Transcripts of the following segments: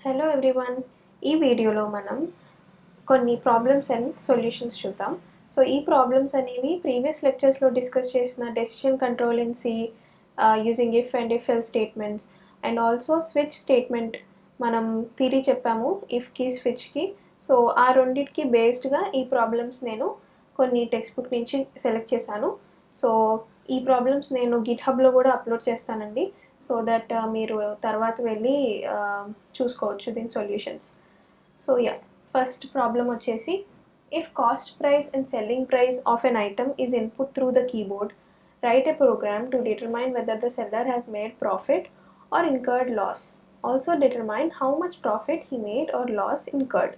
Hello everyone. ఈ వీడియోలో మనం కొన్ని ప్రాబ్లమ్స్ అండ్ సొల్యూషన్స్ చూద్దాం. సో ఈ ప్రాబ్లమ్స్ అనేవి ప్రీవియస్ లెక్చర్స్లో డిస్కస్ చేసిన decision control in C using if and if else statements and also switch statement మనం థియరీ చెప్పాము ఇఫ్కి స్విచ్కి. సో ఆ రెండింటికి బేస్డ్గా ఈ ప్రాబ్లమ్స్ నేను కొన్ని టెక్స్ట్ బుక్ నుంచి సెలెక్ట్ చేశాను. సో ఈ ప్రాబ్లమ్స్ నేను గిట్హబ్లో కూడా అప్లోడ్ చేస్తానండి. సో దట్ మీరు తర్వాత వెళ్ళి చూసుకోవచ్చు దీని సొల్యూషన్స్. సో ఫస్ట్ ప్రాబ్లం వచ్చేసి if cost price and selling price of an item is input through the keyboard, write a program to determine whether the seller has made profit or incurred loss. Also determine how much profit he made or loss incurred.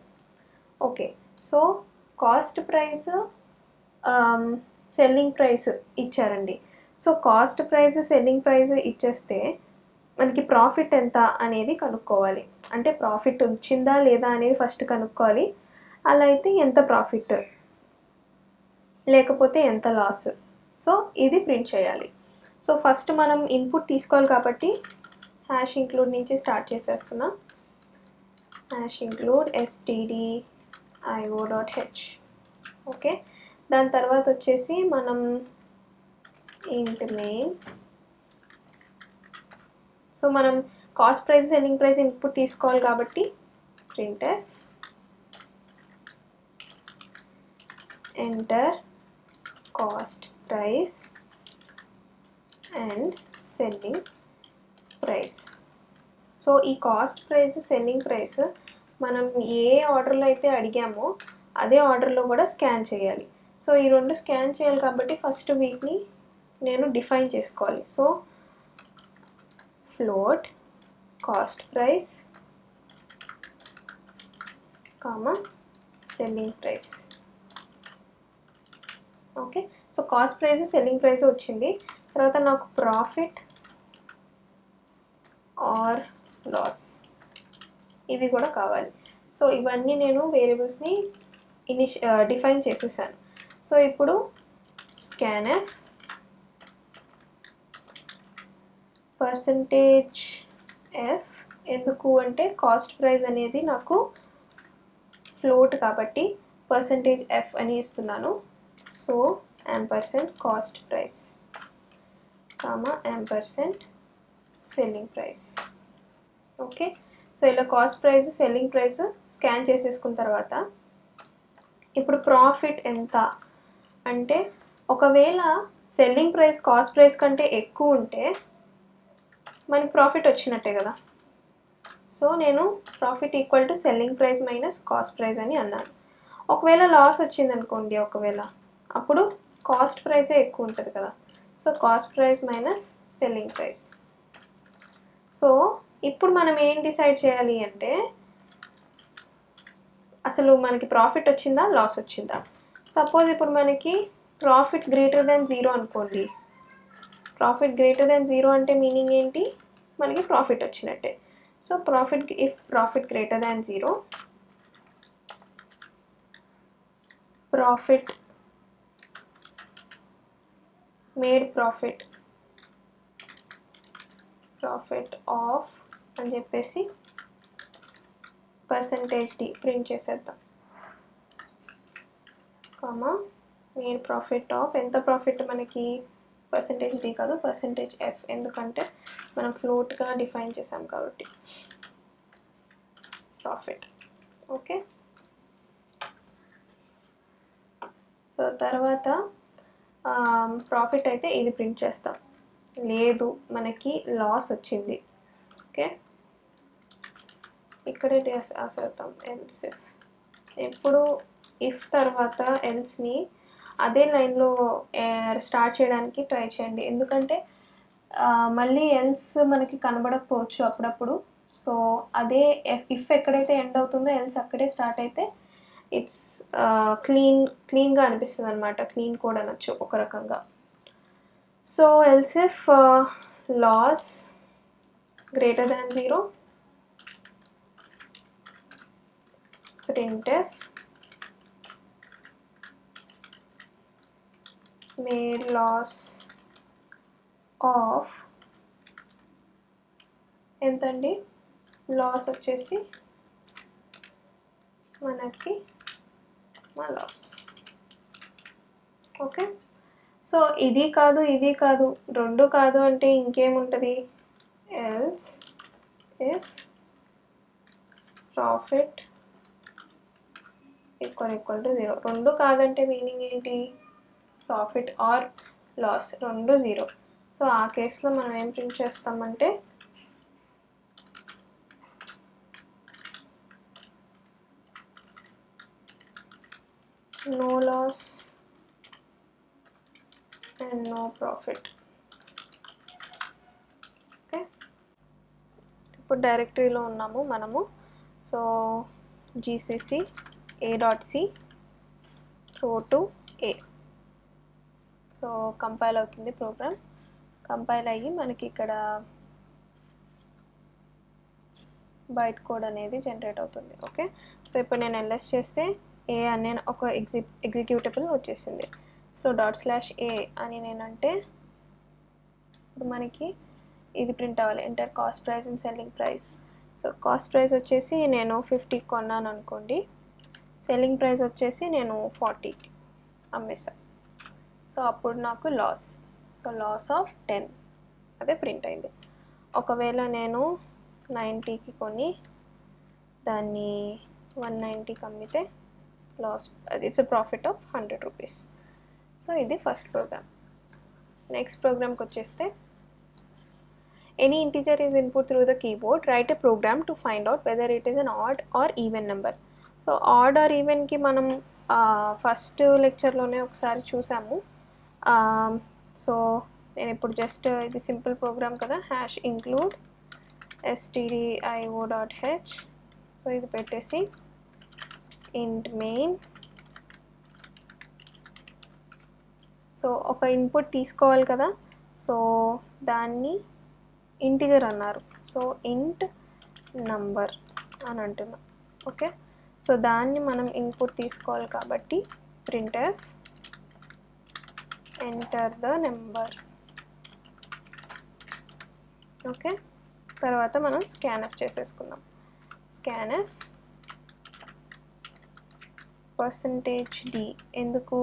Okay, so cost price selling price ఇచ్చారండి. So cost price selling price ఇచ్చేస్తే మనకి profit ఎంత అనేది కనుక్కోవాలి. అంటే profit వచ్చిందా లేదా అనేది ఫస్ట్ కనుక్కోవాలి. అలా అయితే ఎంత ప్రాఫిట్, లేకపోతే ఎంత లాస్. సో ఇది ప్రింట్ చేయాలి. సో ఫస్ట్ మనం ఇన్పుట్ తీసుకోవాలి కాబట్టి హ్యాష్ ఇంక్లూడ్ నుంచి స్టార్ట్ చేసేస్తున్నా. Hash include stdio.h. ఓకే, దాని తర్వాత వచ్చేసి మనం ఇంట్ మెయిన్. సో మనం cost price selling price input తీసుకోవాలి కాబట్టి printf enter cost price and selling price. So ఈ కాస్ట్ ప్రైస్ సెల్లింగ్ ప్రైస్ మనం ఏ ఆర్డర్లో అయితే అడిగామో అదే ఆర్డర్లో కూడా స్కాన్ చేయాలి. సో ఈ రెండు స్కాన్ చేయాలి కాబట్టి ఫస్ట్ వీటిని నేను డిఫైన్ చేసుకోవాలి. So float cost price comma selling price. Okay, so cost price selling price వచ్చింది. తర్వాత నాకు ప్రాఫిట్ ఆర్ లాస్ ఇవి కూడా కావాలి. సో ఇవన్నీ నేను వేరియబుల్స్ని డిఫైన్ చేసేసాను. సో ఇప్పుడు స్కాన్ఎఫ్ పర్సంటేజ్ ఎఫ్, ఎందుకు అంటే కాస్ట్ ప్రైస్ అనేది నాకు ఫ్లోట్ కాబట్టి పర్సంటేజ్ ఎఫ్ అని ఇస్తున్నాను. So ampersand cost price comma ampersand selling price. Okay, so ఇలా cost price selling price scan చేసేసుకున్న తర్వాత ఇప్పుడు ప్రాఫిట్ ఎంత అంటే ఒకవేళ సెల్లింగ్ ప్రైస్ కాస్ట్ ప్రైస్ కంటే ఎక్కువ ఉంటే మనకి ప్రాఫిట్ వచ్చినట్టే కదా. సో నేను profit equal to selling price minus cost price అని అన్నాను. ఒకవేళ లాస్ వచ్చింది అనుకోండి, ఒకవేళ అప్పుడు కాస్ట్ ప్రైసే ఎక్కువ ఉంటుంది కదా. So cost price minus selling price. So ఇప్పుడు మనం ఏం డిసైడ్ చేయాలి అంటే అసలు మనకి ప్రాఫిట్ వచ్చిందా లాస్ వచ్చిందా. సపోజ్ ఇప్పుడు మనకి ప్రాఫిట్ గ్రేటర్ దెన్ 0 అనుకోండి. ప్రాఫిట్ గ్రేటర్ దెన్ 0 అంటే మీనింగ్ ఏంటి, మనకి ప్రాఫిట్ వచ్చినట్టే. So profit if profit greater than 0, profit made profit of అని చెప్పేసి పర్సంటేజ్ డి ప్రింట్ చేసేద్దాం. కామా మేడ్ ప్రాఫిట్ ఆఫ్, ఎంత ప్రాఫిట్ మనకి పర్సంటేజ్ డి కాదు పర్సంటేజ్ ఎఫ్, ఎందుకంటే మనం ఫ్లోట్గా డిఫైన్ చేసాం కాబట్టి ప్రాఫిట్. ఓకే, సో తర్వాత ప్రాఫిట్ అయితే ఇది ప్రింట్ చేస్తాం. లేదు మనకి లాస్ వచ్చింది, ఓకే ఇక్కడే రాసేద్దాం ఎల్స్ ఇఫ్. ఎప్పుడు ఇఫ్ తర్వాత ఎల్స్ని అదే లైన్లో స్టార్ట్ చేయడానికి ట్రై చేయండి, ఎందుకంటే మళ్ళీ ఎల్స్ మనకి కనబడకపోవచ్చు అప్పుడప్పుడు. సో అదే ఇఫ్ ఎక్కడైతే ఎండ్ అవుతుందో ఎల్స్ అక్కడే స్టార్ట్ అయితే ఇట్స్ క్లీన్గా అనిపిస్తుంది అనమాట. క్లీన్ కోడ్ అనొచ్చు ఒక రకంగా. So else if loss greater than 0, printf made loss of ఎంతండి లాస్ వచ్చేసి మనకి మా లాస్. ఓకే, సో ఇది కాదు ఇది కాదు రెండు కాదు అంటే ఇంకేముంటుంది, else if profit equal to 0. రెండు కాదంటే మీనింగ్ ఏంటి, ప్రాఫిట్ ఆర్ లాస్ రెండు 0. సో ఆ కేసులో మనం ఏం ప్రింట్ చేస్తామంటే no loss and no profit. Okay, ఇప్పుడు డైరెక్టరీలో ఉన్నాము మనము. So gcc a.c row to a. So compile అవుతుంది ప్రోగ్రామ్. కంపైల్ అయ్యి మనకి ఇక్కడ బైట్ కోడ్ అనేది జనరేట్ అవుతుంది. ఓకే, సో ఇప్పుడు నేను ls చేస్తే ఏ అనే ఒక ఎగ్జిక్యూటబుల్ వచ్చేసింది. సో ./a అని నేనంటే ఇప్పుడు మనకి ఇది ప్రింట్ అవ్వాలి, enter cost price and selling price. So cost price వచ్చేసి నేను 50 కొన్నాను అనుకోండి, సెల్లింగ్ ప్రైస్ వచ్చేసి నేను 40కి అమ్మేశాను. సో అప్పుడు నాకు లాస్, సో లాస్ ఆఫ్ 10 అదే ప్రింట్ అయింది. ఒకవేళ నేను 90కి కొని దాన్ని 190కి అమ్మితే loss, it's a profit of 100 rupees. So ఇది ఫస్ట్ ప్రోగ్రామ్. నెక్స్ట్ ప్రోగ్రామ్కి వచ్చేస్తే any integer is input through the keyboard, write a program to find out whether it is an odd or even number. So odd or ఈవెన్కి మనం first లెక్చర్లోనే ఒకసారి చూసాము. So నేను ఇప్పుడు just ఇది సింపుల్ ప్రోగ్రామ్ కదా, #include stdio.h. సో ఇది పెట్టేసి int main. సో ఒక ఇన్పుట్ తీసుకోవాలి కదా, సో దాన్ని ఇంటిజర్ అన్నారు, సో int నంబర్ అని అంటున్నాం. ఓకే, సో దాన్ని మనం ఇన్పుట్ తీసుకోవాలి కాబట్టి printf enter the number. Okay, తర్వాత మనం scanf చేసేసుకుందాం. scanf %d ఎందుకు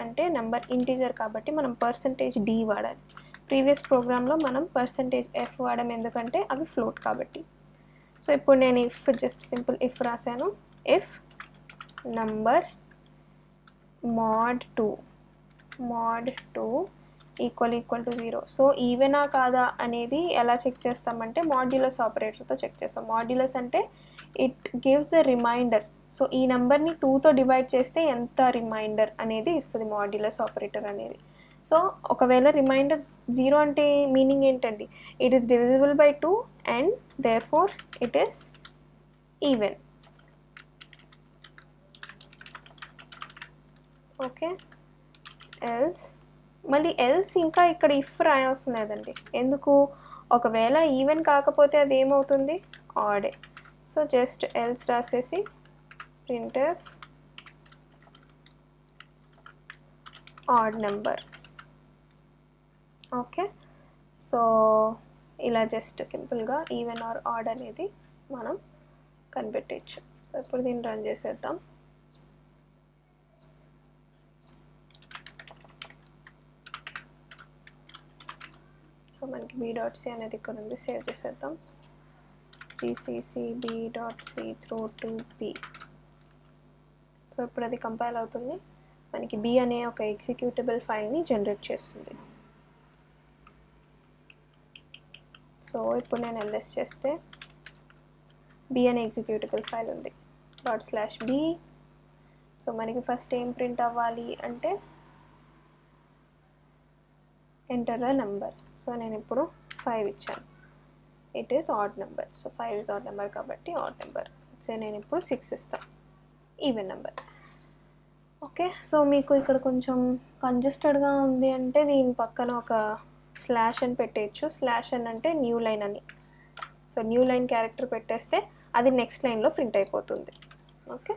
అంటే నెంబర్ ఇంటీజర్ కాబట్టి మనం %d వాడాలి. ప్రీవియస్ ప్రోగ్రాంలో మనం %f వాడాం ఎందుకంటే అవి ఫ్లోట్ కాబట్టి. సో ఇప్పుడు నేను ఇఫ్ జస్ట్ సింపుల్ ఇఫ్ రాశాను, if number mod 2 equal to 0. So ఈవెనా కాదా అనేది ఎలా చెక్ చేస్తామంటే మాడ్యులస్ ఆపరేటర్తో చెక్ చేస్తాం. మాడ్యులస్ అంటే it gives the remainder. So ఈ నెంబర్ని 2తో డివైడ్ చేస్తే ఎంత రిమైండర్ అనేది ఇస్తుంది మాడ్యులస్ ఆపరేటర్ అనేది. సో ఒకవేళ రిమైండర్ 0 అంటే మీనింగ్ ఏంటండి, it is divisible by 2 and therefore it is even. Okay, else మళ్ళీ ఎల్స్ ఇంకా ఇక్కడ ఇఫ్ రాయాల్సిన లేదండి, ఎందుకు, ఒకవేళ ఈవెన్ కాకపోతే అది ఏమవుతుంది, ఆడే. సో జస్ట్ ఎల్స్ రాసేసి printf odd number. Okay, so ఇలా జస్ట్ సింపుల్గా ఈవెన్ ఆర్ ఆడ్ అనేది మనం కనిపెట్టచ్చు. సో ఇప్పుడు దీన్ని రన్ చేసేద్దాం. సో మనకి b.c అనేది ఇక్కడ ఉంది, సేవ్ చేసేద్దాం. gcc b.c through to p. So ఇప్పుడు అది కంపైల్ అవుతుంది, మనకి b అనే ఒక ఎగ్జిక్యూటబుల్ ఫైల్ని జనరేట్ చేస్తుంది. సో ఇప్పుడు నేను ls చేస్తే b అనే ఎగ్జిక్యూటబుల్ ఫైల్ ఉంది, ./b. సో మనకి ఫస్ట్ ఏం ప్రింట్ అవ్వాలి అంటే ఎంటర్ ద నెంబర్. సో నేను ఇప్పుడు 5 ఇచ్చాను, it is odd number. So 5 is odd number కాబట్టి ఆడ్ నెంబర్. సో నేను ఇప్పుడు 6 ఇస్తాను, ఈవెన్ నెంబర్. ఓకే, సో మీకు ఇక్కడ కొంచెం కంజెస్టెడ్గా ఉంది అంటే దీని పక్కన ఒక స్లాష్ అని పెట్టేయచ్చు. స్లాష్ అని అంటే న్యూ లైన్ అని. సో న్యూ లైన్ క్యారెక్టర్ పెట్టేస్తే అది నెక్స్ట్ లైన్లో ప్రింట్ అయిపోతుంది. Okay,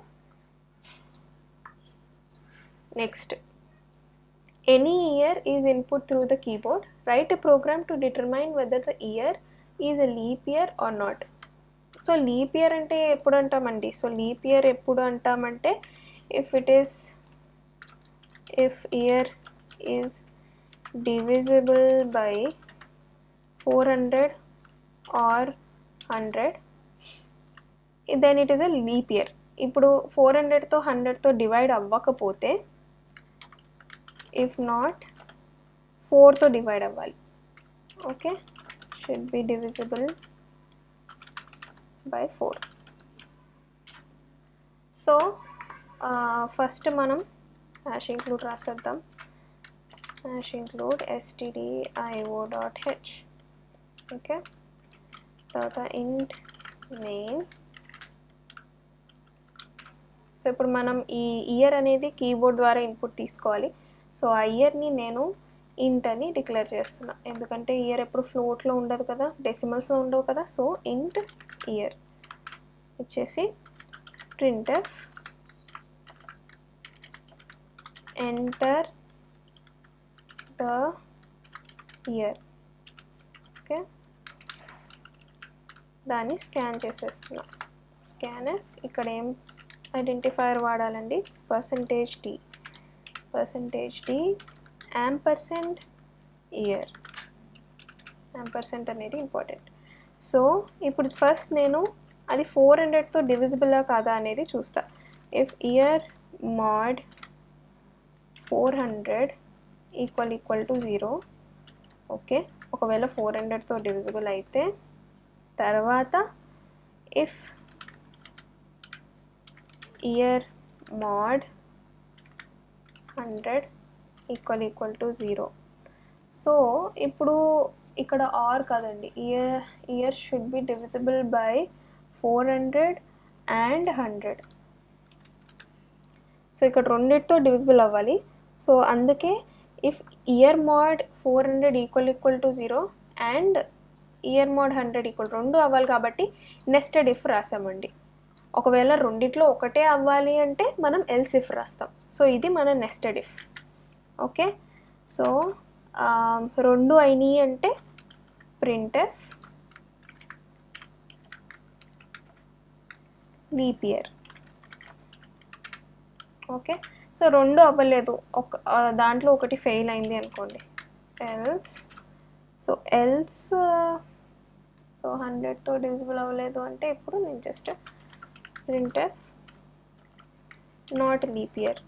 next any year is input through the keyboard, write a program to determine whether the year is a leap year or not. So leap year అంటే ఎప్పుడు అంటామండి? So leap year ఎప్పుడు అంటామంటే if year is divisible by 400 or 100 then it is a leap year. ఇప్పుడు 400తో 100తో divide అవ్వకపోతే, if not 4తో divide అవ్వాలి. Okay, should be divisible by 4. So first మనం hash include రాసేద్దాం. hash include stdio.h. Okay, తర్వాత int name. So ఇప్పుడు మనం ఈ ఇయర్ అనేది కీబోర్డ్ ద్వారా ఇన్పుట్ తీసుకోవాలి. సో ఆ ఇయర్ని నేను ఇంట్ అని డిక్లేర్ చేస్తున్నా, ఎందుకంటే ఇయర్ ఎప్పుడు ఫ్లోట్లో ఉండదు కదా, డెసిమల్స్లో ఉండవు కదా. సో ఇంట్ ఇయర్ ఇచ్చేసి printf enter the year. Okay, దాన్ని స్కాన్ చేసేస్తున్నా. స్కానర్ ఇక్కడ ఏం ఐడెంటిఫైయర్ వాడాలండి? %d ampersand year. ampersand అనేది ఇంపార్టెంట్. సో ఇప్పుడు ఫస్ట్ నేను అది 400తో డివిజిబులా కాదా అనేది చూస్తా. If year mod 400 equal to 0. Okay, ఒకవేళ 400తో డివిజిబుల్ అయితే, తర్వాత if year mod 100 equal to 0. So ఇప్పుడు ఇక్కడ ఆర్ కదండి, year should be divisible by 400 and 100. So ఇక్కడ రెండిటితో డివిజిబుల్ అవ్వాలి. సో అందుకే if year mod 400 equal to 0 and year mod 100 రెండు అవ్వాలి కాబట్టి నెస్టెడ్ ఇఫ్ రాసామండి. ఒకవేళ రెండిట్లో ఒకటే అవ్వాలి అంటే మనం ఎల్స్ ఇఫ్ రాస్తాం. సో ఇది మన నెస్టెడ్ ఇఫ్. ఓకే, సో రెండు అయినాయి అంటే printf leap year. Okay, so రెండు అవ్వలేదు, దాంట్లో ఒకటి ఫెయిల్ అయింది అనుకోండి, ఎల్స్ 100తో డివిజిబుల్ అవ్వలేదు అంటే ఇప్పుడు నేను just printf not leap year.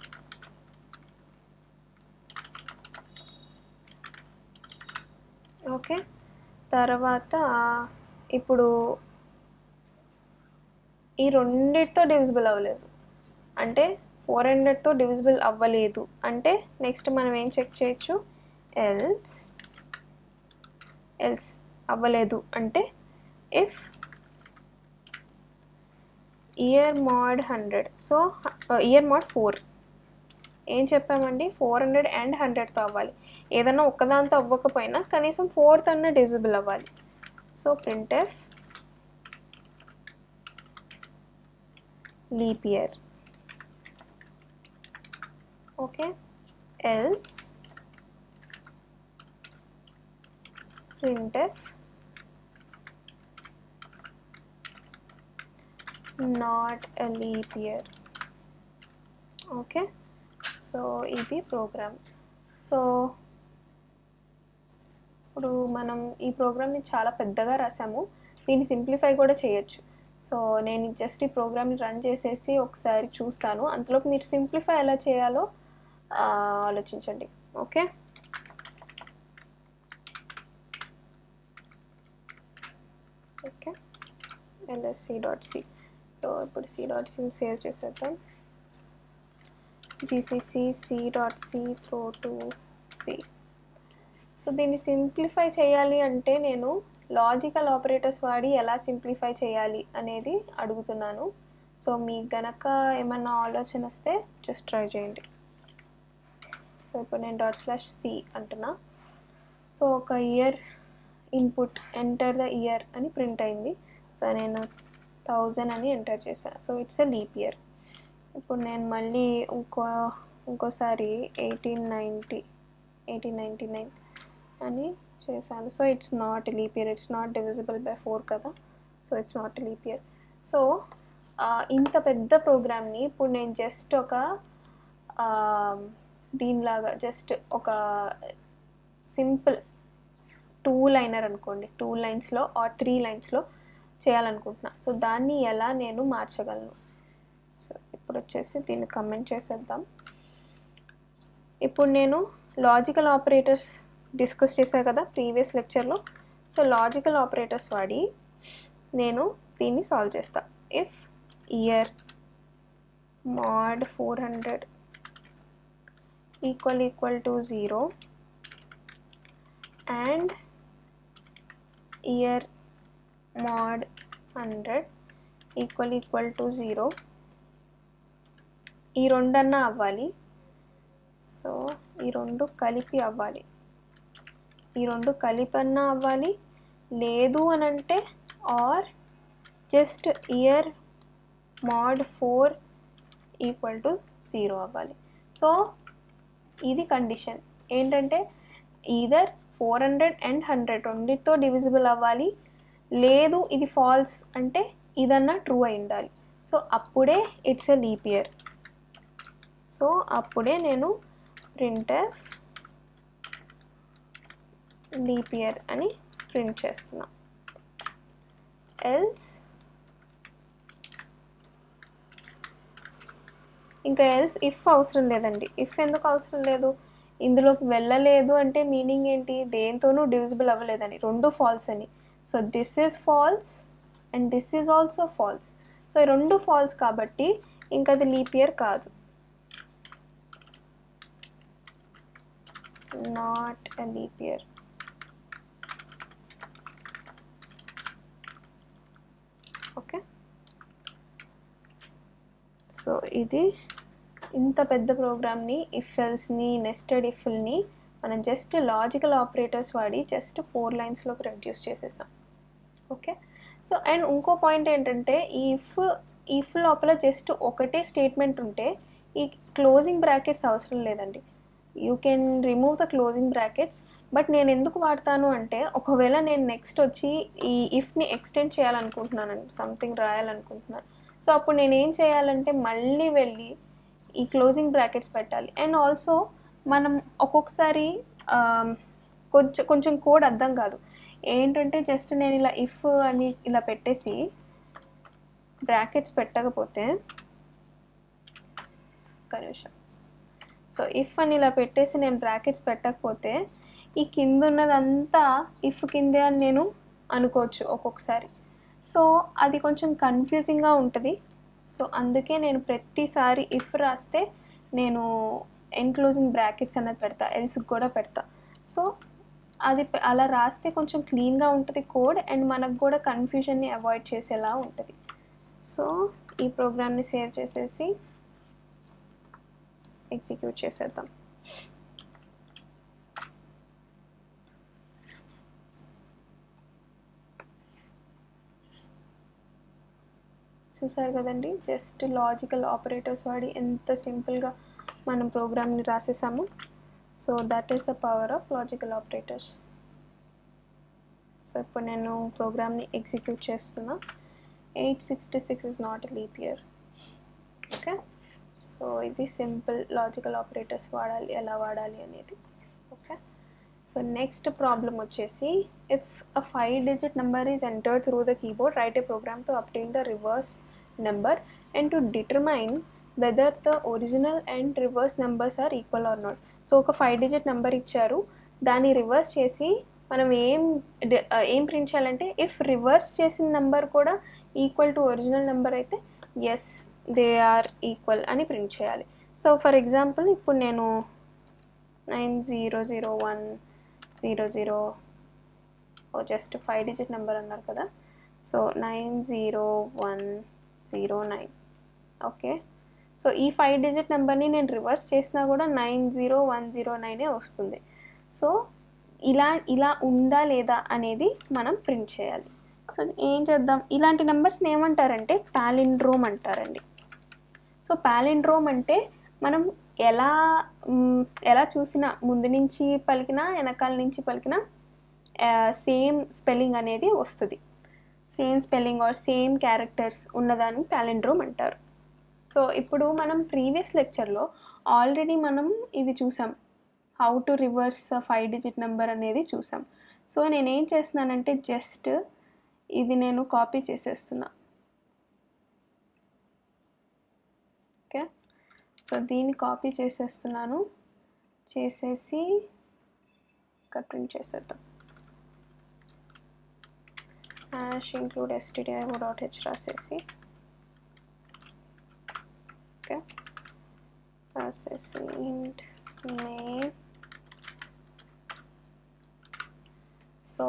Okay, తర్వాత ఇప్పుడు ఈ రెండిటితో డివిజిబుల్ అవ్వలేదు అంటే 400తో డివిజిబుల్ అవ్వలేదు అంటే నెక్స్ట్ మనం ఏం చెక్ చేయొచ్చు? ఎల్స్ అవ్వలేదు అంటే if year mod 100. So year mod 4 ఏం చెప్పామండి? 400 అండ్ 100తో అవ్వాలి. ఏదైనా ఒక్కదాంతో అవ్వకపోయినా కనీసం 4th అన్న డివిజిబుల్ అవ్వాలి. So printf leap year. Okay, else printf not a leap year. Okay, so ఇది ప్రోగ్రామ్. సో ఇప్పుడు మనం ఈ ప్రోగ్రామ్ని చాలా పెద్దగా రాసాము, దీన్ని సింప్లిఫై కూడా చేయొచ్చు. సో నేను జస్ట్ ఈ ప్రోగ్రామ్ని రన్ చేసేసి ఒకసారి చూస్తాను, అంతలోపు మీరు సింప్లిఫై ఎలా చేయాలో ఆలోచించండి. Okay, okay, lsc.c. సో ఇప్పుడు c.cని సేవ్ చేసేద్దాం. gcc c.c throw to c. So దీన్ని సింప్లిఫై చేయాలి అంటే నేను లాజికల్ ఆపరేటర్స్ వాడి ఎలా సింప్లిఫై చేయాలి అనేది అడుగుతున్నాను. సో మీకు గనక ఏమన్నా ఆలోచన వస్తే జస్ట్ ట్రై చేయండి. సో ఇప్పుడు నేను .c అంటున్నా. సో ఒక year input enter the year అని ప్రింట్ అయింది. సో నేను 1000 అని ఎంటర్ చేశాను. So it's a leap year. ఇప్పుడు నేను మళ్ళీ ఇంకోసారి 1899 అని చేశాను. So it's not leap year, it's not divisible by 4 కదా. So it's not a leap year. So ఇంత పెద్ద ప్రోగ్రామ్ని ఇప్పుడు నేను జస్ట్ ఒక దీనిలాగా జస్ట్ ఒక సింపుల్ 2 లైనర్ అనుకోండి, 2 లైన్స్లో ఆర్ 3 లైన్స్లో చేయాలనుకుంటున్నా. సో దాన్ని ఎలా నేను మార్చగలను? సో ఇప్పుడు వచ్చేసి దీన్ని కమెంట్ చేసేద్దాం. ఇప్పుడు నేను లాజికల్ ఆపరేటర్స్ డిస్కస్ చేశాను కదా ప్రీవియస్ లెక్చర్లో. సో లాజికల్ ఆపరేటర్స్ వాడి నేను దీన్ని సాల్వ్ చేస్తా. If year mod 400 equal to 0 and year mod 100 equal to 0, ఈ రెండన్నా అవ్వాలి. సో ఈ రెండు కలిపి అవ్వాలి, ఈ రెండు కలిపన్నా అవ్వాలి, లేదు అని అంటే or just year mod 4 equal to 0 అవ్వాలి. సో ఇది కండిషన్ ఏంటంటే ఈదర్ 400 అండ్ 100 రెండితో డివిజిబుల్ అవ్వాలి, లేదు ఇది ఫాల్స్ అంటే ఇదన్నా ట్రూ అయి ఉండాలి. సో అప్పుడే it's a leap year. So అప్పుడే నేను printf లీప్ ఇయర్ అని ప్రింట్ చేస్తున్నా. ఎల్స్ ఇంకా ఎల్స్ ఇఫ్ అవసరం లేదండి. ఇఫ్ ఎందుకు అవసరం లేదు? ఇందులోకి వెళ్ళలేదు అంటే మీనింగ్ ఏంటి? దేంతోనూ డివిజిబుల్ అవ్వలేదని, రెండు ఫాల్స్ అని. So this is false and this is also false. So ఈ రెండు ఫాల్స్ కాబట్టి ఇంకా అది లీప్ ఇయర్ కాదు, not a leap year. Okay, so ఇది ఇంత పెద్ద ప్రోగ్రామ్ని, ఇఫ్ ఎల్స్ని, నెస్టెడ్ ఇఫ్ని మనం జస్ట్ లాజికల్ ఆపరేటర్స్ వాడి జస్ట్ 4 లైన్స్లోకి రెడ్యూస్ చేసేసాం. ఓకే, సో అండ్ ఇంకో పాయింట్ ఏంటంటే ఈ ఇఫ్ లోపల జస్ట్ ఒకటే స్టేట్మెంట్ ఉంటే ఈ క్లోజింగ్ బ్రాకెట్స్ అవసరం లేదండి. You can remove the closing brackets. But నేను ఎందుకు వాడతాను అంటే ఒకవేళ నేను నెక్స్ట్ వచ్చి ఈ ఇఫ్ని ఎక్స్టెండ్ చేయాలనుకుంటున్నానండి, సంథింగ్ రాయాలనుకుంటున్నాను. సో అప్పుడు నేను ఏం చేయాలంటే మళ్ళీ వెళ్ళి ఈ క్లోజింగ్ బ్రాకెట్స్ పెట్టాలి. అండ్ ఆల్సో మనం ఒక్కొక్కసారి కొంచెం కోడ్ అర్థం కాదు. ఏంటంటే జస్ట్ నేను ఇలా ఇఫ్ అని ఇలా పెట్టేసి బ్రాకెట్స్ పెట్టకపోతే, ఒక్క నిమిషం. సో ఇఫ్ అని ఇలా పెట్టేసి నేను బ్రాకెట్స్ పెట్టకపోతే ఈ కింద ఉన్నదంతా ఇఫ్ కిందే అని నేను అనుకోవచ్చు ఒక్కొక్కసారి. సో అది కొంచెం కన్ఫ్యూజింగ్గా ఉంటుంది. సో అందుకే నేను ప్రతిసారి ఇఫ్ రాస్తే నేను ఎన్క్లోజింగ్ బ్రాకెట్స్ అనేది పెడతా, ఎల్స్కి కూడా పెడతా. సో అది అలా రాస్తే కొంచెం క్లీన్గా ఉంటుంది కోడ్, అండ్ మనకు కూడా కన్ఫ్యూజన్ని అవాయిడ్ చేసేలా ఉంటుంది. సో ఈ ప్రోగ్రామ్ని సేవ్ చేసేసి ఎగ్జిక్యూట్ చేసేద్దాం. చూసారు కదండి, జస్ట్ లాజికల్ ఆపరేటర్స్ వాడి ఎంత సింపుల్గా మనం ప్రోగ్రామ్ని రాసేసాము. So that is the power of logical operators. So ఇప్పుడు నేను ప్రోగ్రామ్ని ఎగ్జిక్యూట్ చేస్తున్నా. 866 is not a leap year. Okay, so ఇది సింపుల్ లాజికల్ ఆపరేటర్స్ వాడాలి, ఎలా వాడాలి అనేది. ఓకే, సో నెక్స్ట్ ప్రాబ్లం వచ్చేసి, if a 5-digit number is entered through the keyboard, write a program to obtain the reverse number and to determine whether the original and reverse numbers are equal or not. So ఒక 5-digit number ఇచ్చారు, దాన్ని reverse చేసి మనం ఏం print చేయాలంటే if reverse చేసిన number కూడా equal to original number అయితే ఎస్ దే ఆర్ ఈక్వల్ అని ప్రింట్ చేయాలి. సో ఫర్ ఎగ్జాంపుల్ ఇప్పుడు నేను 900100 జస్ట్ 5-digit నెంబర్ అన్నారు కదా, సో 90109. ఓకే, సో ఈ 5-digit నెంబర్ని నేను రివర్స్ చేసినా కూడా 90109 వస్తుంది. సో ఇలా ఉందా లేదా అనేది మనం ప్రింట్ చేయాలి. సో ఏం చేద్దాం, ఇలాంటి నెంబర్స్ని ఏమంటారంటే పాలిండ్రోమ్ అంటారండి. సో పాలిండ్రోమ్ అంటే మనం ఎలా చూసినా, ముందు నుంచి పలికినా వెనకాల నుంచి పలికినా సేమ్ స్పెల్లింగ్ అనేది వస్తుంది. Same spelling or same characters ఉన్నదాన్ని ప్యాలిండ్రోమ్ అంటారు. సో ఇప్పుడు మనం ప్రీవియస్ లెక్చర్లో ఆల్రెడీ మనం ఇది చూసాం, how to reverse 5 digit number అనేది చూసాం. సో నేనేం చేస్తున్నానంటే జస్ట్ ఇది నేను కాపీ చేసేస్తున్నా. ఓకే, సో దీన్ని కాపీ చేసేస్తున్నాను. చేసేసి ఇక్కడ ప్రింట్ చేసేద్దాం. hash include stdio.h రాసేసి ఓకే రాసేసి int name. సో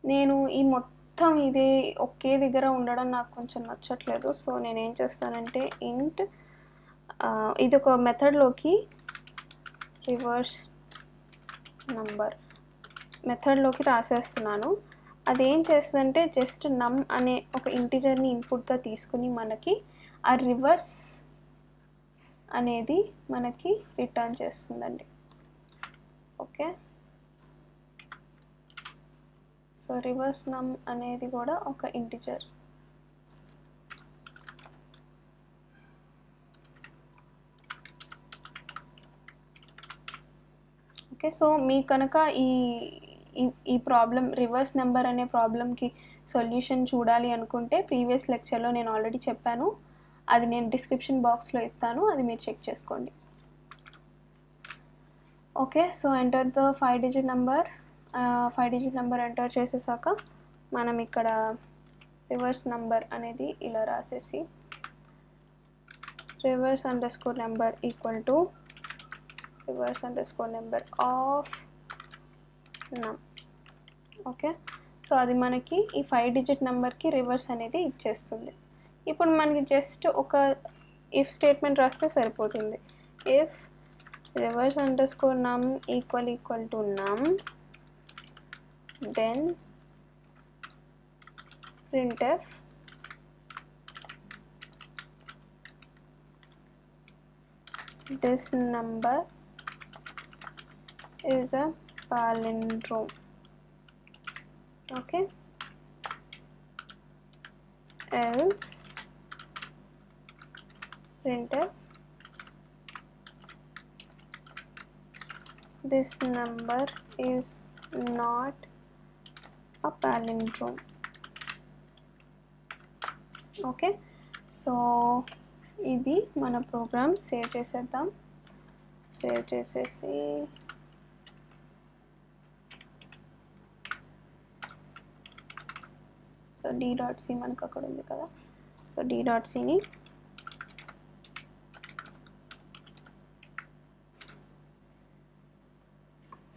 నేను ఈ మొత్తం ఇదే ఒకే దగ్గర ఉండడం నాకు కొంచెం నచ్చట్లేదు. సో నేనేం చేస్తానంటే int ఇది ఒక మెథడ్లోకి రివర్స్ నంబర్ మెథడ్లోకి రాసేస్తున్నాను. అదేం చేస్తుందంటే జస్ట్ నమ్ అనే ఒక ఇంటిజర్ని ఇన్పుట్గా తీసుకుని మనకి ఆ రివర్స్ అనేది మనకి రిటర్న్ చేస్తుందండి. ఓకే, సో రివర్స్ నమ్ అనేది కూడా ఒక ఇంటిజర్. ఓకే, సో మీ కనుక ఈ ప్రాబ్లం రివర్స్ నెంబర్ అనే ప్రాబ్లంకి సొల్యూషన్ చూడాలి అనుకుంటే ప్రీవియస్ లెక్చర్లో నేను ఆల్రెడీ చెప్పాను, అది నేను డిస్క్రిప్షన్ బాక్స్లో ఇస్తాను, అది మీరు చెక్ చేసుకోండి. Okay, so enter the 5 digit number. 5 digit number enter చేసేసాక మనం ఇక్కడ రివర్స్ నెంబర్ అనేది ఇలా రాసేసి reverse underscore number equal to reverse underscore number of num. Okay, so అది మనకి ఈ 5 డిజిట్ నెంబర్కి రివర్స్ అనేది ఇచ్చేస్తుంది. ఇప్పుడు మనకి జస్ట్ ఒక ఇఫ్ స్టేట్మెంట్ రాస్తే సరిపోతుంది. ఇఫ్ రివర్స్ అండర్స్కోర్ నమ్ ఈక్వల్ టు నమ్ then printf this number is a palindrome. Okay, else printf this number is not a palindrome. Okay, so ఇది మన ప్రోగ్రామ్ సేవ్ చేసేద్దాం. సేవ్ చేసేసి సో d.c మనకు అక్కడ ఉంది కదా, సో d.cని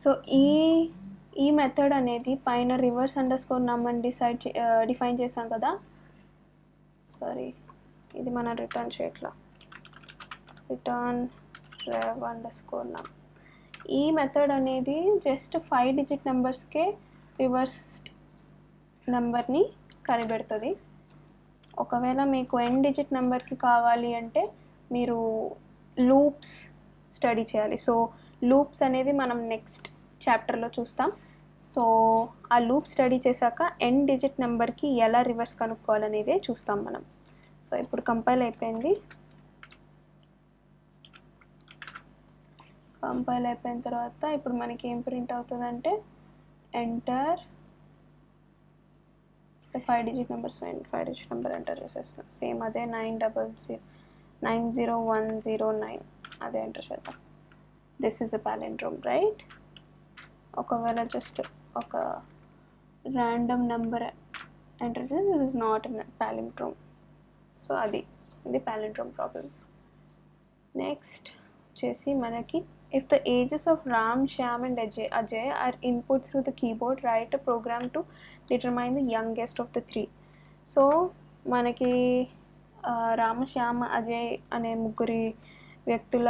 సో ఈ మెథడ్ అనేది పైన రివర్స్ అండర్స్కోర్ నమ్ అని డిఫైన్ చేసాం కదా. సారీ, ఇది మనం రిటర్న్ చేయట్లా, రిటర్న్ rev అండర్స్కోర్ నమ్. ఈ మెథడ్ అనేది జస్ట్ 5 డిజిట్ నెంబర్స్కే రివర్స్ నెంబర్ని కనిపెడుతుంది. ఒకవేళ మీకు n డిజిట్ నెంబర్కి కావాలి అంటే మీరు లూప్స్ స్టడీ చేయాలి. సో లూప్స్ అనేది మనం నెక్స్ట్ చాప్టర్లో చూస్తాం. సో ఆ లూప్ స్టడీ చేశాక n డిజిట్ నెంబర్కి ఎలా రివర్స్ కనుక్కోవాలనేదే చూస్తాం మనం. సో ఇప్పుడు కంపైల్ అయిపోయింది. కంపైల్ అయిపోయిన తర్వాత ఇప్పుడు మనకి ఏం ప్రింట్ అవుతుందంటే enter 5 digit numbers. 5 digit number enter చేసేస్తాం. సేమ్ అదే 9001009 అదే ఎంటర్ చేద్దాం. This is a palindrome, right? ఒకవేళ జస్ట్ ఒక ర్యాండమ్ నెంబర్ ఎంటర్ చేస్తే this is not a palindrome. So అది palindrome ప్రాబ్లం. నెక్స్ట్ వచ్చేసి మనకి if the ages of Ram, Shyam and Ajay are input through the keyboard, write a program to determine the youngest of the three. So మనకి రామ, శ్యామ, అజయ్ అనే ముగ్గురి వ్యక్తుల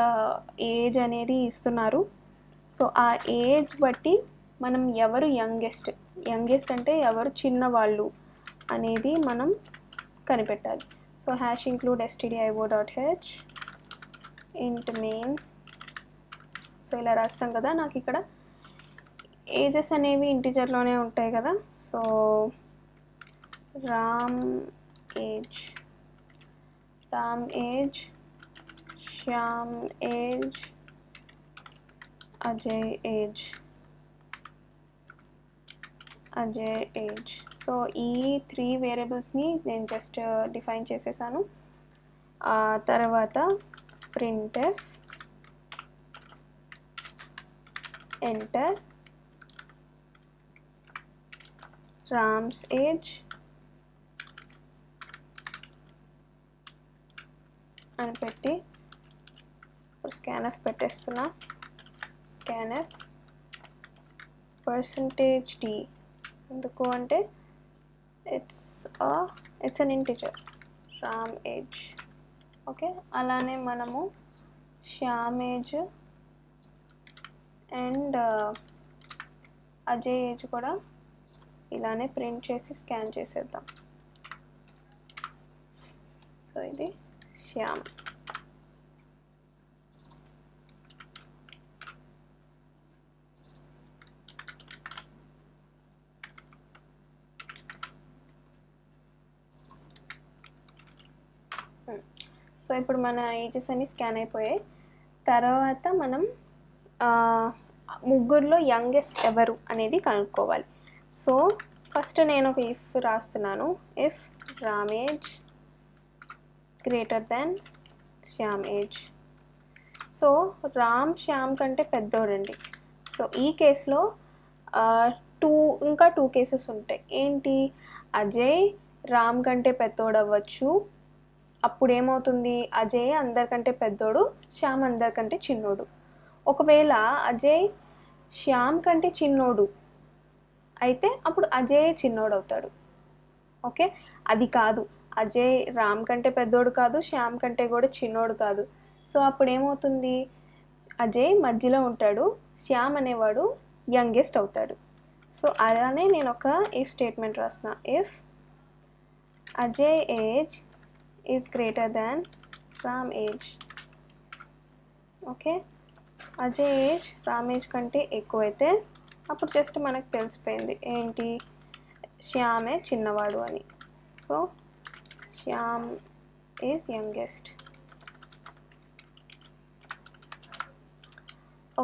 age అనేది ఇస్తున్నారు. So ఆ ఏజ్ బట్టి మనం ఎవరు యంగెస్ట్ అంటే ఎవరు చిన్నవాళ్ళు అనేది మనం కనిపెట్టాలి. So hash include stdio.h int main. So ఇలా రాస్తాం కదా. నాకు ఇక్కడ ఏజెస్ అనేవి ఇంటిజర్లోనే ఉంటాయి కదా. So Ram age, Shyam age, Ajay age. So ఈ 3 వేరియబుల్స్ని నేను జస్ట్ డిఫైన్ చేసేసాను. తర్వాత printf enter రామ్స్ ఏజ్ అని పెట్టి స్కాన్ఎఫ్ పెట్టేస్తున్నా. స్కాన్ఎఫ్ %d, ఎందుకు అంటే it's an integer Ram age. Okay, అలానే మనము Shyam age and Ajay age కూడా ఇలానే ప్రింట్ చేసి స్కాన్ చేసేద్దాం. సో ఇది శ్యామ్. సో ఇప్పుడు మన ఏజెస్ అన్ని స్కాన్ అయిపోయాయి. తర్వాత మనం ముగ్గురులో యంగెస్ట్ ఎవరు అనేది కనుక్కోవాలి. సో ఫస్ట్ నేను ఒక ఇఫ్ రాస్తున్నాను. If Ram age greater than Shyam age. So Ram Shyam కంటే పెద్దోడండి. సో ఈ కేసులో ఇంకా టూ కేసెస్ ఉంటాయి. ఏంటి, అజయ్ రామ్ కంటే పెద్దోడు అవ్వచ్చు. అప్పుడు ఏమవుతుంది, అజయ్ అందరికంటే పెద్దోడు, శ్యామ్ అందరికంటే చిన్నోడు. ఒకవేళ అజయ్ శ్యామ్ కంటే చిన్నోడు అయితే అప్పుడు అజయ్ చిన్నోడు అవుతాడు. ఓకే, అది కాదు, అజయ్ రామ్ కంటే పెద్దోడు కాదు, శ్యామ్ కంటే కూడా చిన్నోడు కాదు. సో అప్పుడు ఏమవుతుంది, అజయ్ మధ్యలో ఉంటాడు, శ్యామ్ అనేవాడు యంగెస్ట్ అవుతాడు. సో అలానే నేను ఒక ఇఫ్ స్టేట్మెంట్ రాస్తున్నా. If Ajay age is greater than Ram age. Okay, Ajay age Ram age కంటే ఎక్కువైతే అప్పుడు జస్ట్ మనకు తెలిసిపోయింది ఏంటి, శ్యామే చిన్నవాడు అని. So Shyam is youngest.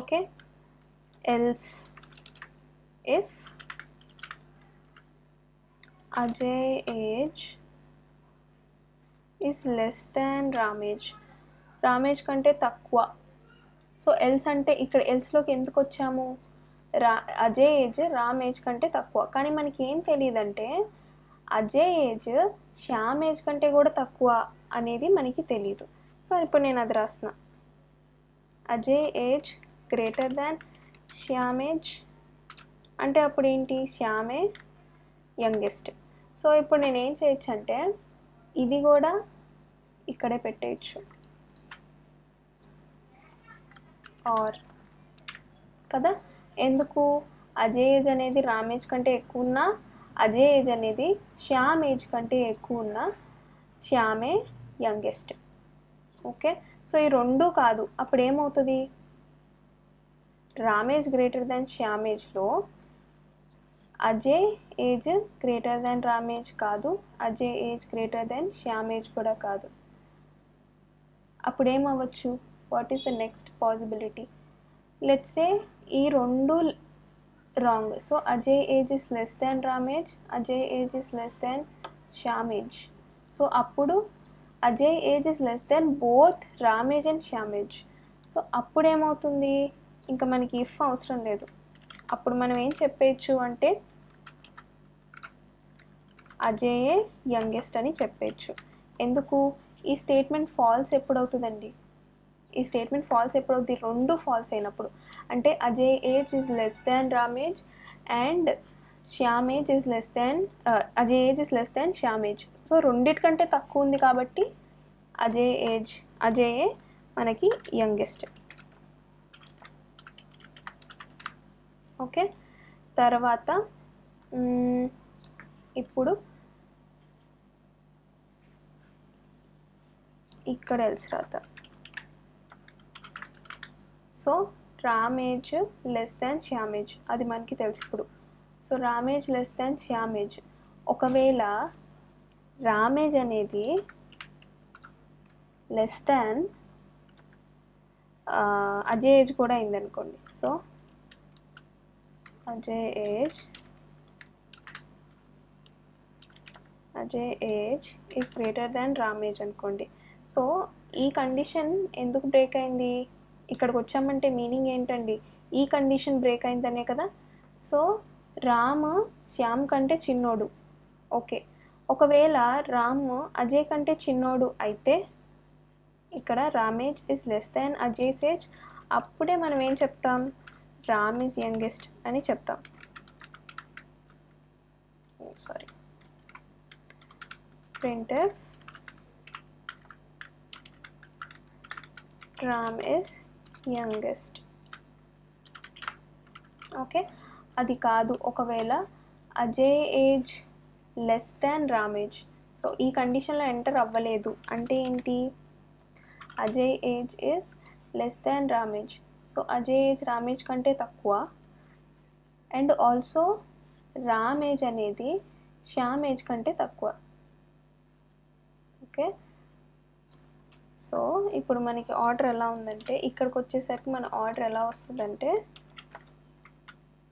Okay, else if Ajay age is less than Ram age కంటే తక్కువ. సో ఎల్స్ అంటే ఇక్కడ ఎల్స్లోకి ఎందుకు వచ్చాము, అజయ్ ఏజ్ రామ్ ఏజ్ కంటే తక్కువ. కానీ మనకి ఏం తెలియదంటే అజయ్ ఏజ్ శ్యామ్ ఏజ్ కంటే కూడా తక్కువ అనేది మనకి తెలియదు. సో ఇప్పుడు నేను అది రాస్తున్నా. Ajay age greater than Shyam age అంటే అప్పుడు ఏంటి, శ్యామే యంగెస్ట్. సో ఇప్పుడు నేను ఏం చేయొచ్చు అంటే ఇది కూడా ఇక్కడే పెట్టేయచ్చు, ఆర్ కదా. ఎందుకు, అజయ్ ఏజ్ అనేది రామ్ ఏజ్ కంటే ఎక్కువ ఉన్నా, అజయ్ ఏజ్ అనేది శ్యామ్ ఏజ్ కంటే ఎక్కువ ఉన్నా శ్యామే యంగెస్ట్. ఓకే, సో ఈ రెండు కాదు, అప్పుడు ఏమవుతుంది, Ram age greater than Shyam ఏజ్లో Ajay age greater than Ram age కాదు, Ajay age greater than Shyam age కూడా కాదు. అప్పుడు ఏమవ్వచ్చు, what is the next possibility, let's say ఈ రెండు wrong. So Ajay age is less than Ram age, Ajay age is less than Shyam age. So అప్పుడు Ajay age is less than both Ram age and Shyam age. So అప్పుడు ఏమవుతుంది, ఇంకా మనకి ఇఫ్ అవసరం లేదు. అప్పుడు మనం ఏం చెప్పేయచ్చు అంటే అజయే యంగెస్ట్ అని చెప్పేయచ్చు. ఎందుకు, ఈ స్టేట్మెంట్ ఫాల్స్ ఎప్పుడవుతుందండి, ఈ స్టేట్మెంట్ ఫాల్స్ ఎప్పుడవుతుంది, రెండు ఫాల్స్ అయినప్పుడు. అంటే Ajay age is less than Ram age and Shyam age is less than Ajay age is less than Shyam age. So రెండిటికంటే తక్కువ ఉంది కాబట్టి అజయే మనకి యంగెస్ట్. ఓకే, తర్వాత ఇప్పుడు ఇక్కడ ఎల్స్ రాద్దాం. So Ram age less than Shyam age అది మనకి తెలుసు ఇప్పుడు. So Ram age less than Shyam age, ఒకవేళ రామ్ ఏజ్ అనేది లెస్ దాన్ అజయ్ ఏజ్ కూడా అయిందనుకోండి. So Ajay age is greater than Ram age అనుకోండి. సో ఈ కండిషన్ ఎందుకు బ్రేక్ అయింది? ఇక్కడికి వచ్చామంటే మీనింగ్ ఏంటండి? ఈ కండిషన్ బ్రేక్ అయిందనే కదా. సో రామ్ శ్యామ్ కంటే చిన్నోడు. ఓకే, ఒకవేళ రామ్ అజయ్ కంటే చిన్నోడు అయితే ఇక్కడ Ram age is less than Ajay's age. అప్పుడే మనం ఏం చెప్తాం? రామ్ ఈజ్ యంగెస్ట్ అని చెప్తాం. Sorry, printf Ram is youngest. Okay, అది కాదు, ఒకవేళ Ajay age less than Ram age. So ఈ కండిషన్లో ఎంటర్ అవ్వలేదు అంటే ఏంటి? Ajay age is less than Ram age. So Ajay age Ram age కంటే తక్కువ. అండ్ ఆల్సో రామ్ ఏజ్ అనేది శ్యామ్ ఏజ్ కంటే తక్కువ. ఓకే, సో ఇప్పుడు మనకి ఆర్డర్ ఎలా ఉందంటే, ఇక్కడికి వచ్చేసరికి మన ఆర్డర్ ఎలా వస్తుందంటే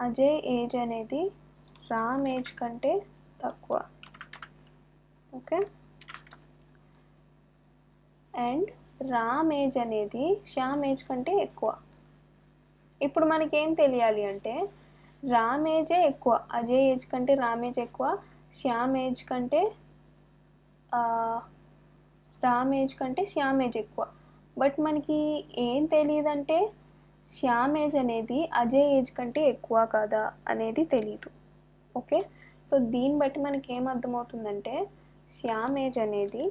అజయ్ ఏజ్ అనేది రామ్ ఏజ్ కంటే తక్కువ. ఓకే, అండ్ రామ్ ఏజ్ అనేది శ్యామ్ ఏజ్ కంటే ఎక్కువ. ఇప్పుడు మనకి ఏం తెలియాలి అంటే రామ్ ఏజే ఎక్కువ, అజయ్ ఏజ్ కంటే రామ్ ఏజ్ ఎక్కువ, శ్యామ్ ఏజ్ కంటే రామ్ ఏజ్ కంటే శ్యామ్ ఏజ్ ఎక్కువ. బట్ మనకి ఏం తెలియదంటే శ్యామ్ ఏజ్ అనేది అజయ్ ఏజ్ కంటే ఎక్కువ కాదా అనేది తెలీదు. ఓకే, సో దీన్ని బట్టి మనకి ఏం అర్థమవుతుందంటే శ్యామ్ ఏజ్ అనేది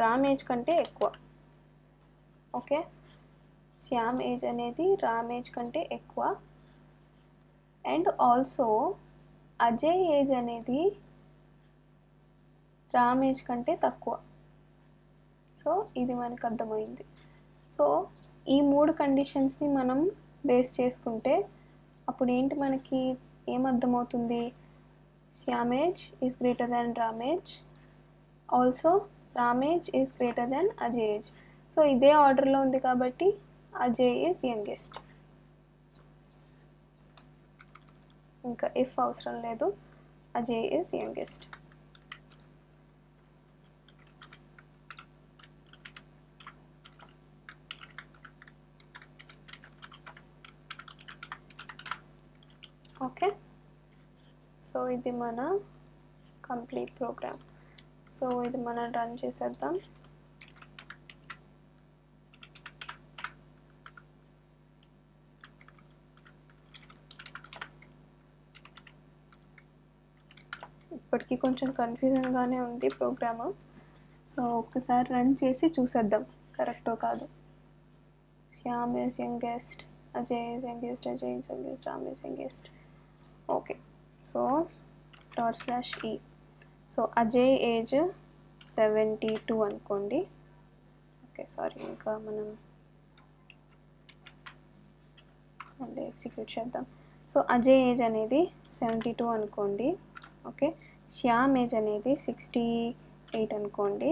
రామ్ ఏజ్ కంటే ఎక్కువ. ఓకే, శ్యామ్ ఏజ్ అనేది రామ్ ఏజ్ కంటే ఎక్కువ. అండ్ ఆల్సో అజయ్ ఏజ్ అనేది రామ్ ఏజ్ కంటే తక్కువ. సో ఇది మనకు అర్థమైంది. సో ఈ 3 కండిషన్స్ని మనం బేస్ చేసుకుంటే అప్పుడు ఏంటి, మనకి ఏమర్థమవుతుంది? Shyam age is greater than Ram age, also Ram age is greater than Ajay age. So ఇదే ఆర్డర్లో ఉంది కాబట్టి అజయ్ ఈజ్ యంగెస్ట్. ఇంకా ఇఫ్ అవసరం లేదు, Ajay is youngest. Okay, so ఇది మన కంప్లీట్ ప్రోగ్రామ్. సో ఇది మనం రన్ చేసేద్దాం. ఇప్పటికీ కొంచెం కన్ఫ్యూజన్గానే ఉంది ప్రోగ్రాము. సో ఒక్కసారి రన్ చేసి చూసేద్దాం కరెక్టో కాదు. Shyam is youngest, Ajay is youngest, Ajay is youngest, Ram is youngest. Okay, so /e. So Ajay age 72 అనుకోండి. ఓకే, సారీ, ఇంకా మనం మళ్ళీ ఎగ్జిక్యూట్ చేద్దాం. సో అజయ్ ఏజ్ అనేది 72 అనుకోండి. ఓకే, శ్యామ్ ఏజ్ అనేది 68 అనుకోండి.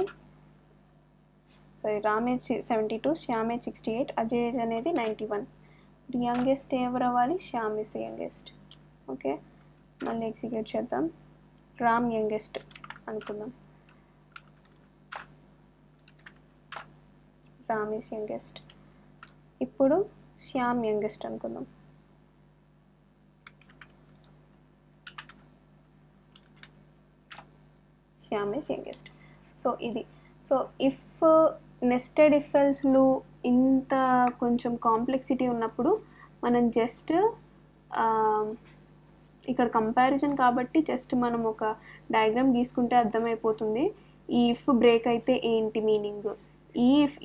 Sorry, Ram age 72, Shyam age 68, Ajay age అనేది 91. యంగెస్ట్ ఎవరు అవ్వాలి? Shyam is youngest. ఓకే, మళ్ళీ ఎగ్జిక్యూట్ చేద్దాం. రామ్ యంగెస్ట్ అనుకుందాం. Ram is youngest. ఇప్పుడు శ్యామ్ యంగెస్ట్ అనుకుందాం. Shyam is youngest. సో ఇది. సో ఇఫ్ నెస్టెడ్ ఇఫ్ ఎల్స్లు ఇంత కొంచెం కాంప్లెక్సిటీ ఉన్నప్పుడు మనం జస్ట్ ఇక్కడ కంపారిజన్ కాబట్టి జస్ట్ మనం ఒక డయాగ్రామ్ గీసుకుంటే అర్థమైపోతుంది. ఈ ఇఫ్ బ్రేక్ అయితే ఏంటి మీనింగ్,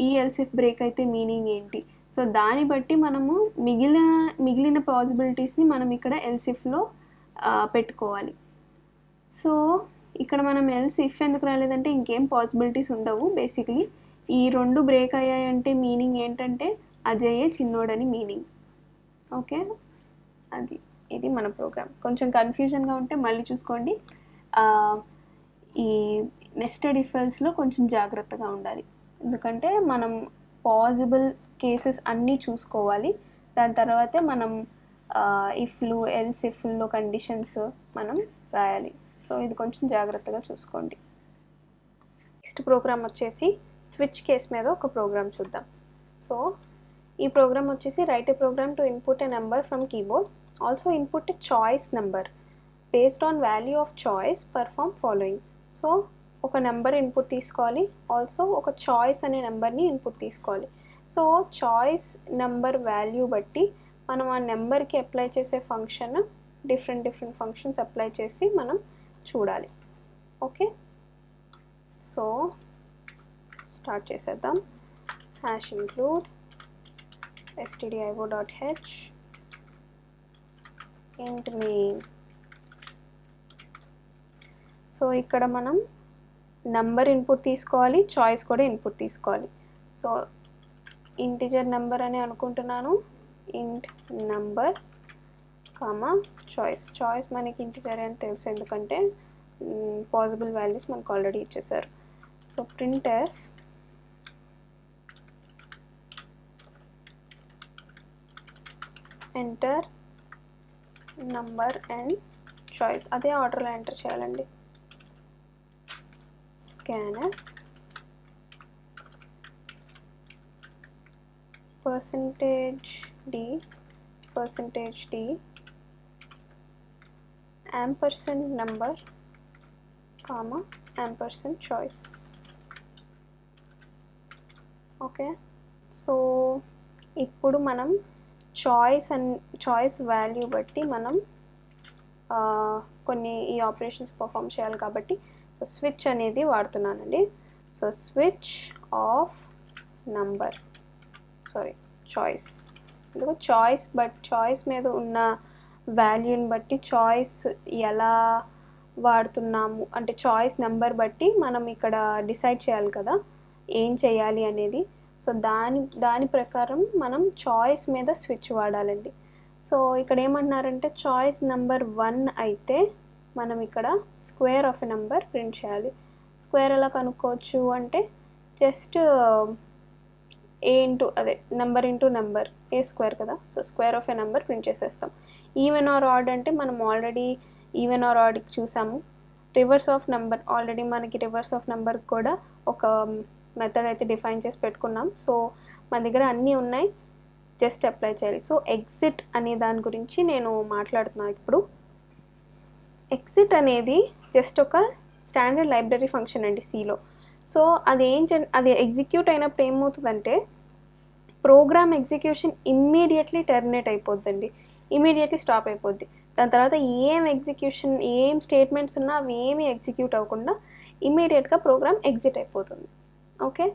ఈ ఎల్స్ ఇఫ్ బ్రేక్ అయితే మీనింగ్ ఏంటి. సో దాన్ని బట్టి మనము మిగిలిన పాసిబిలిటీస్ని మనం ఇక్కడ ఎల్స్ ఇఫ్లో పెట్టుకోవాలి. సో ఇక్కడ మనం ఎల్స్ ఇఫ్ ఎందుకు రాలేదంటే ఇంకేం పాసిబిలిటీస్ ఉండవు. బేసిక్లీ ఈ 2 బ్రేక్ అయ్యాయంటే మీనింగ్ ఏంటంటే అజయ్ చిన్నోడని మీనింగ్. ఓకే, అది. ఇది మన ప్రోగ్రామ్. కొంచెం కన్ఫ్యూజన్గా ఉంటే మళ్ళీ చూసుకోండి. ఈ నెస్టెడ్ ఇఫ్ ఎల్స్లో కొంచెం జాగ్రత్తగా ఉండాలి, ఎందుకంటే మనం పాసిబుల్ కేసెస్ అన్నీ చూసుకోవాలి. దాని తర్వాతే మనం ఇఫ్లు ఎల్స్ ఇఫ్లో కండిషన్స్ మనం రాయాలి. సో ఇది కొంచెం జాగ్రత్తగా చూసుకోండి. నెక్స్ట్ ప్రోగ్రామ్ వచ్చేసి స్విచ్ కేస్ మీద ఒక ప్రోగ్రామ్ చూద్దాం. సో ఈ ప్రోగ్రామ్ వచ్చేసి write a program to input a number from keyboard, also input a choice number based on value of choice perform following. So ఒక నెంబర్ ఇన్పుట్ తీసుకోవాలి, also ఒక choice అనే నెంబర్ని ఇన్పుట్ తీసుకోవాలి. సో చాయిస్ నెంబర్ వాల్యూ బట్టి మనం ఆ నెంబర్కి అప్లై చేసే ఫంక్షన్ డిఫరెంట్ ఫంక్షన్స్ అప్లై చేసి మనం చూడాలి. ఓకే, సో స్టార్ట్ చేసేద్దాం. Hash include stdio.h int main. So ఇక్కడ మనం నంబర్ ఇన్పుట్ తీసుకోవాలి, చాయిస్ కూడా ఇన్పుట్ తీసుకోవాలి. సో ఇంటిజర్ నెంబర్ అని అనుకుంటున్నాను, ఇంట్ నంబర్ కామా చాయిస్ మనకి ఇంటిజర్ అని తెలుసు, ఎందుకంటే పాసిబుల్ వాల్యూస్ మనకు ఆల్రెడీ ఇచ్చేసారు. So printf enter number and choice, అదే ఆర్డర్లో ఎంటర్ చేయాలండి. Scanner %d ampersand number comma ampersand choice. Okay, so ఇప్పుడు మనం చాయిస్ వాల్యూ బట్టి మనం కొన్ని ఈ ఆపరేషన్స్ పర్ఫామ్ చేయాలి కాబట్టి స్విచ్ అనేది వాడుతున్నానండి. So switch of number choice, ఎందుకు చాయిస్ మీద ఉన్న వాల్యూని బట్టి చాయిస్ ఎలా వాడుతున్నాము అంటే చాయిస్ నెంబర్ బట్టి మనం ఇక్కడ డిసైడ్ చేయాలి కదా ఏం చేయాలి అనేది. సో దాని ప్రకారం మనం చాయిస్ మీద స్విచ్ వాడాలండి. సో ఇక్కడ ఏమంటున్నారంటే చాయిస్ నెంబర్ 1 అయితే మనం ఇక్కడ square of a number print చేయాలి. స్క్వేర్ ఎలా కనుక్కోవచ్చు అంటే జస్ట్ నెంబర్ ఇంటూ నెంబర్, ఏ స్క్వేర్ కదా, so square of a number print చేసేస్తాం. ఈవెన్ ఆర్ ఆడ్ అంటే మనం ఆల్రెడీ ఈవెన్ ఆర్ ఆడ్కి చూసాము. రివర్స్ ఆఫ్ నెంబర్ ఆల్రెడీ మనకి రివర్స్ ఆఫ్ నెంబర్ కూడా ఒక మెథడ్ అయితే డిఫైన్ చేసి పెట్టుకున్నాం. సో మన దగ్గర అన్నీ ఉన్నాయి, జస్ట్ అప్లై చేయాలి. సో ఎగ్జిట్ అనే దాని గురించి నేను మాట్లాడుతున్నాను ఇప్పుడు. ఎగ్జిట్ అనేది జస్ట్ ఒక స్టాండర్డ్ లైబ్రరీ ఫంక్షన్ అండి సిలో. సో అది ఎగ్జిక్యూట్ అయినప్పుడు ఏమవుతుందంటే ప్రోగ్రామ్ ఎగ్జిక్యూషన్ ఇమ్మీడియట్లీ టెర్మినేట్ అయిపోద్దండి, ఇమ్మీడియట్లీ స్టాప్ అయిపోద్ది. దాని తర్వాత ఏం స్టేట్మెంట్స్ ఉన్నా అవి ఏమీ ఎగ్జిక్యూట్ అవ్వకుండా ఇమ్మీడియట్గా ప్రోగ్రామ్ ఎగ్జిట్ అయిపోతుంది. ఓకే,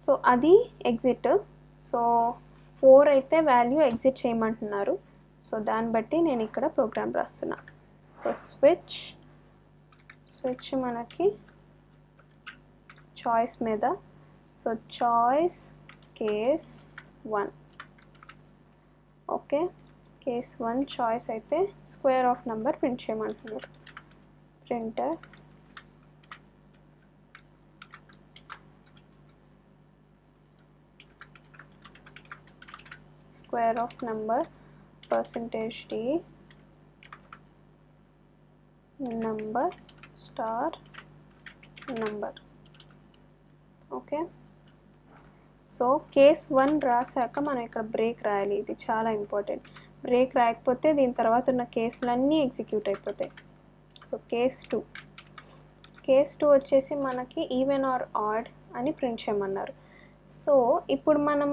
సో అది ఎగ్జిట్. సో 4 అయితే వాల్యూ ఎగ్జిట్ చేయమంటున్నారు. సో దాన్ని బట్టి నేను ఇక్కడ ప్రోగ్రామ్ రాస్తున్నా. సో స్విచ్ మనకి చాయిస్ మీద, so choice case 1. Okay, case 1 choice అయితే స్క్వేర్ ఆఫ్ నెంబర్ ప్రింట్ చేయమంటున్నారు. Printer square of number %d number star number. Okay, so case 1 రాసాక మనం ఇక్కడ బ్రేక్ రాయాలి, ఇది చాలా ఇంపార్టెంట్. బ్రేక్ రాయకపోతే దీని తర్వాత ఉన్న కేసులన్నీ ఎగ్జిక్యూట్ అయిపోతాయి. సో కేస్ 2 వచ్చేసి మనకి ఈవెన్ ఆర్ ఆడ్ అని ప్రింట్ చేయమన్నారు. సో ఇప్పుడు మనం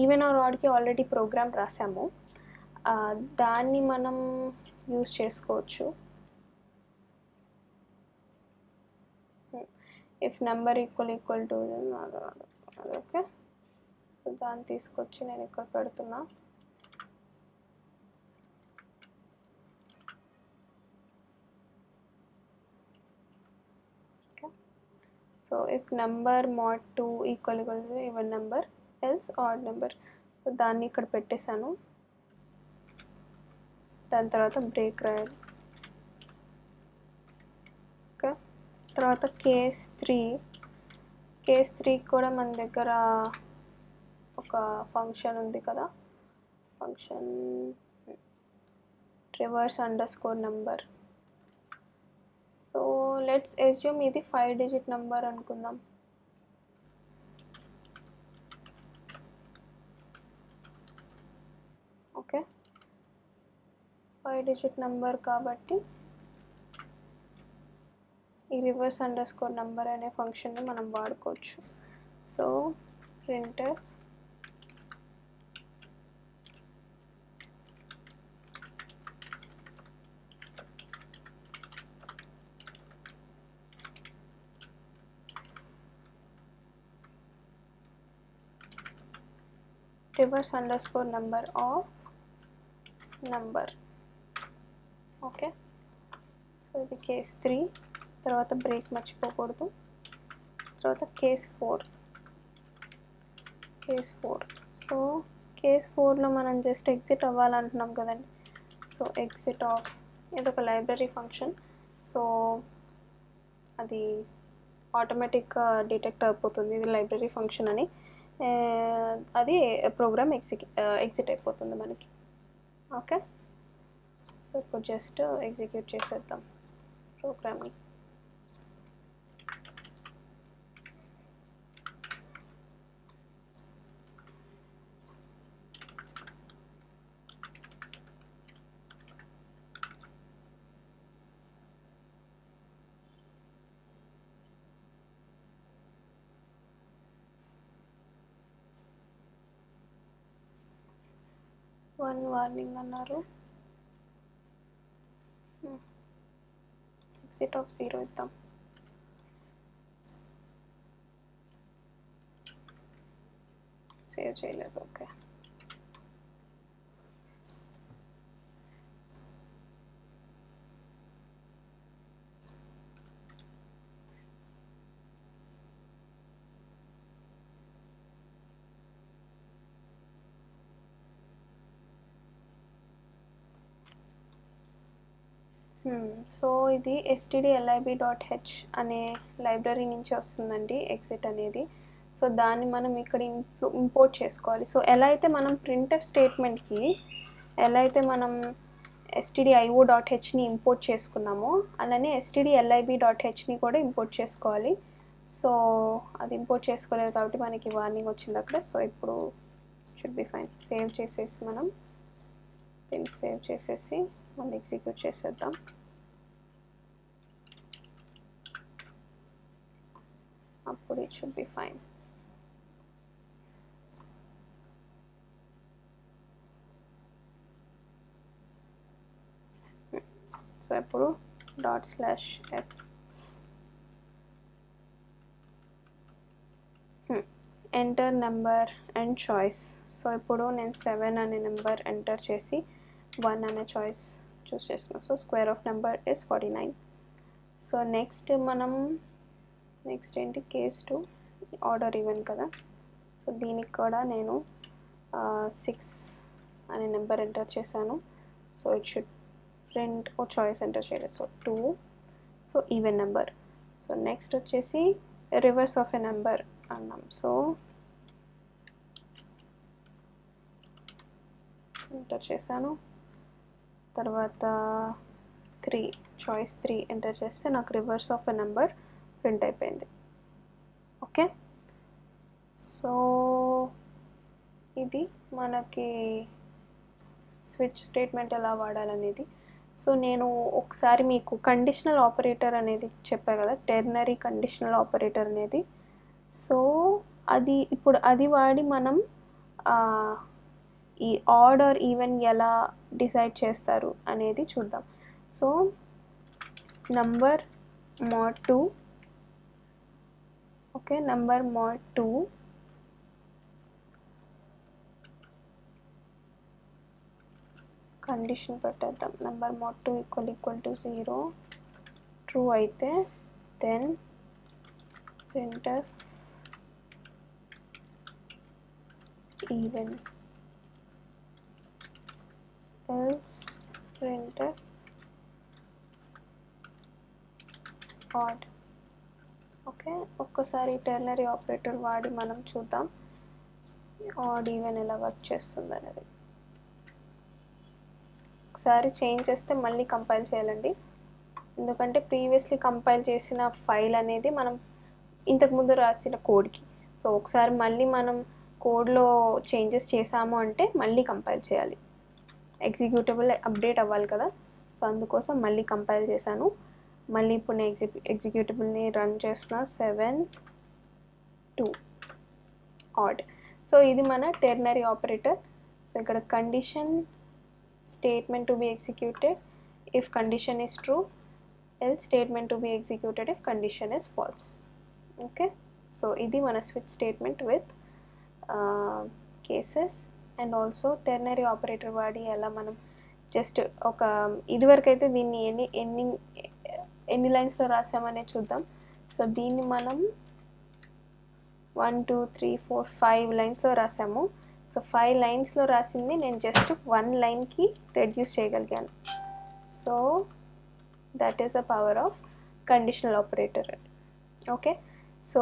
ఈవెన్ ఆర్ ఆడ్కి ఆల్రెడీ ప్రోగ్రామ్ రాసాము, దాన్ని మనం యూజ్ చేసుకోవచ్చు. If number equal to okay, so దాన్ని తీసుకొచ్చి నేను ఇక్కడ పెడుతున్నా. So if number mod 2 equal to even number else odd number, so దాన్ని ఇక్కడ పెట్టేశాను. దాని తర్వాత బ్రేక్ రాయాలి. ఓకే, తర్వాత కేస్ 3 కూడా మన దగ్గర ఒక ఫంక్షన్ ఉంది కదా, function reverse underscore number. So let's assume ఇది 5 డిజిట్ నెంబర్ అనుకుందాం. ఓకే, 5 డిజిట్ నెంబర్ కాబట్టి ఈ రివర్స్ అండర్స్కోర్ నెంబర్ అనే ఫంక్షన్ని మనం వాడుకోవచ్చు. So printer reverse underscore number of number. Okay, so ఇది కేస్ 3. తర్వాత బ్రేక్ మర్చిపోకూడదు. తర్వాత కేస్ 4. సో కేస్ 4లో మనం జస్ట్ ఎగ్జిట్ అవ్వాలంటున్నాం కదండి. సో ఎగ్జిట్ ఆఫ్ ఇది ఒక లైబ్రరీ ఫంక్షన్. సో అది ఆటోమేటిక్గా డిటెక్ట్ అయిపోతుంది ఇది లైబ్రరీ ఫంక్షన్ అని. అది ప్రోగ్రామ్ ఎగ్జిట్ అయిపోతుంది మనకి. ఓకే, సో ఇప్పుడు జస్ట్ ఎగ్జిక్యూట్ చేసేద్దాం ప్రోగ్రామ్ని. వన్ వార్నింగ్ అన్నారు. ఎగ్జిట్ ఆఫ్ 0 ఇద్దాం. సేవ్ చేయలేదు. ఓకే, సో ఇది stdlib.h అనే లైబ్రరీ నుంచి వస్తుందండి ఎగ్జిట్ అనేది. సో దాన్ని మనం ఇక్కడ ఇంపోర్ట్ చేసుకోవాలి. సో ఎలా అయితే మనం printf స్టేట్మెంట్కి ఎలా అయితే మనం stdio.hని ఇంపోర్ట్ చేసుకున్నామో అలానే stdlib.hని కూడా ఇంపోర్ట్ చేసుకోవాలి. సో అది ఇంపోర్ట్ చేసుకోలేదు కాబట్టి మనకి వార్నింగ్ వచ్చింది అక్కడ. సో ఇప్పుడు షుడ్ బి ఫైన్. సేవ్ చేసేసి మనం దీన్ని సేవ్ చేసేసి మళ్ళీ ఎగ్జిక్యూట్ చేసేద్దాం. అప్పుడు it should be fine. So ఇప్పుడు ./f enter number and choice. So ఇప్పుడు నేను 7 అనే నెంబర్ ఎంటర్ చేసి 1 అనే చాయిస్ చూస్ చేస్తున్నాను. So square of number is 49. So next ఏంటి, కేస్ 2 ఆర్డర్ ఈవెన్ కదా. సో దీనికి కూడా నేను 6 అనే నెంబర్ ఎంటర్ చేశాను. సో ఇట్ షుడ్ ప్రింట్ ఓ చాయిస్ ఎంటర్ చేయలేదు. So 2. So even number. So next వచ్చేసి రివర్స్ ఆఫ్ ఎ నెంబర్ అన్నాం. సో ఎంటర్ చేశాను. తర్వాత 3 చాయిస్ 3 ఎంటర్ చేస్తే నాకు reverse of a number print అయిపోయింది. ఓకే, సో ఇది మనకి స్విచ్ స్టేట్మెంట్ ఎలా వాడాలనేది. సో నేను ఒకసారి మీకు కండిషనల్ ఆపరేటర్ అనేది చెప్పా కదా, టెర్నరీ కండిషనల్ ఆపరేటర్ అనేది. సో ఇప్పుడు అది వాడి మనం ఈ ఆర్డర్ ఈవెన్ ఎలా డిసైడ్ చేస్తారు అనేది చూద్దాం. So number mod 2. Okay, number mod 2 condition పెట్టేద్దాం. Number mod 2 equal to 0 true అయితే then printf even, else print odd. Okay, ఒక్కసారి టెర్నరీ ఆపరేటర్ వాడి మనం చూద్దాం ఆడ్ ఈవెన్ ఎలా వర్క్ చేస్తుంది అనేది. ఒకసారి చేంజ్ చేస్తే మళ్ళీ కంపైల్ చేయాలండి, ఎందుకంటే ప్రీవియస్లీ కంపైల్ చేసిన ఫైల్ అనేది మనం ఇంతకుముందు రాసిన కోడ్కి. సో ఒకసారి మళ్ళీ మనం కోడ్లో చేంజెస్ చేసాము అంటే మళ్ళీ కంపైల్ చేయాలి, ఎగ్జిక్యూటబుల్ అప్డేట్ అవ్వాలి కదా. సో అందుకోసం మళ్ళీ కంపైల్ చేశాను. మళ్ళీ ఇప్పుడు నేను ఎగ్జిక్యూటబుల్ని రన్ చేస్తున్నా 7 2 ఆడ్. సో ఇది మన టెర్నరీ ఆపరేటర్. సో ఇక్కడ condition statement to be executed if condition is true, else statement to be executed if condition is false. Okay, so ఇది మన switch statement with cases and also ternary operator వాడి ఎలా మనం just ఒక ఇదివరకు అయితే దీన్ని ఎన్ని లైన్స్లో రాసామనేది చూద్దాం. సో దీన్ని మనం 1 2 3 4 5 లైన్స్లో రాసాము. సో 5 లైన్స్లో రాసింది నేను జస్ట్ 1 లైన్కి రెడ్యూస్ చేయగలిగాను. So that is the power of conditional operator. Okay, so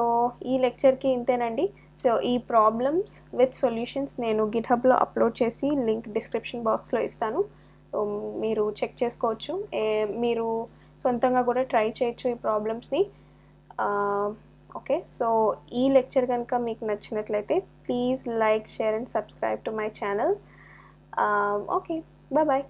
ఈ లెక్చర్కి ఇంతేనండి. సో ఈ ప్రాబ్లమ్స్ విత్ సొల్యూషన్స్ నేను గిట్హబ్లో అప్లోడ్ చేసి లింక్ డిస్క్రిప్షన్ బాక్స్లో ఇస్తాను. సో మీరు చెక్ చేసుకోవచ్చు, మీరు సొంతంగా కూడా ట్రై చేయొచ్చు ఈ ప్రాబ్లమ్స్ని. ఓకే, సో ఈ లెక్చర్ కనుక మీకు నచ్చినట్లయితే please like, share and subscribe to my channel. Okay, bye.